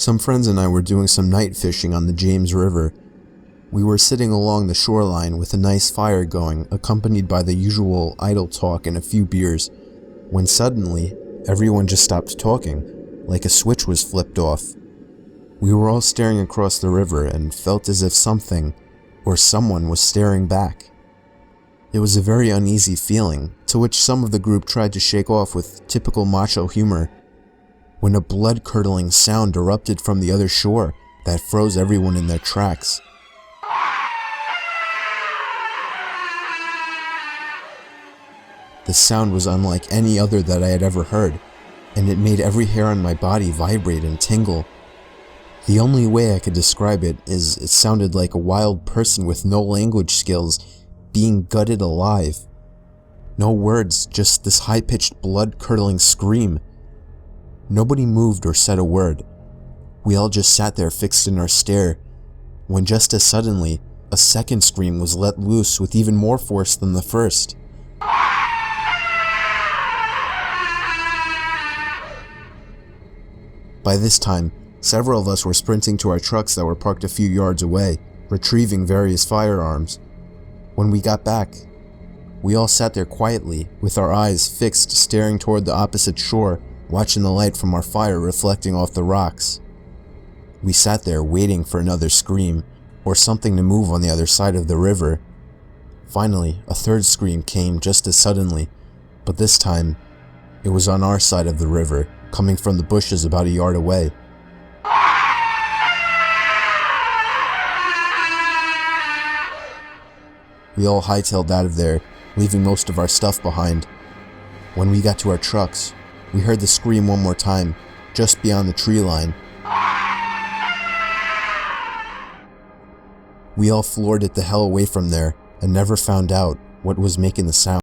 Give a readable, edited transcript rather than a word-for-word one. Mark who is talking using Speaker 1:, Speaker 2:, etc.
Speaker 1: Some friends and I were doing some night fishing on the James River. We were sitting along the shoreline with a nice fire going, accompanied by the usual idle talk and a few beers, when suddenly, everyone just stopped talking, like a switch was flipped off. We were all staring across the river and felt as if something, or someone, was staring back. It was a very uneasy feeling, to which some of the group tried to shake off with typical macho humor, when a blood-curdling sound erupted from the other shore that froze everyone in their tracks. The sound was unlike any other that I had ever heard, and it made every hair on my body vibrate and tingle. The only way I could describe it is it sounded like a wild person with no language skills being gutted alive. No words, just this high-pitched, blood-curdling scream. Nobody moved or said a word. We all just sat there fixed in our stare, when just as suddenly, a second scream was let loose with even more force than the first. By this time, several of us were sprinting to our trucks that were parked a few yards away, retrieving various firearms. When we got back, we all sat there quietly, with our eyes fixed, staring toward the opposite shore, watching the light from our fire reflecting off the rocks. We sat there waiting for another scream, or something to move on the other side of the river. Finally, a third scream came just as suddenly, but this time, it was on our side of the river, coming from the bushes about a yard away. We all hightailed out of there, leaving most of our stuff behind. When we got to our trucks, we heard the scream one more time, just beyond the tree line. We all floored it the hell away from there, and never found out what was making the sound.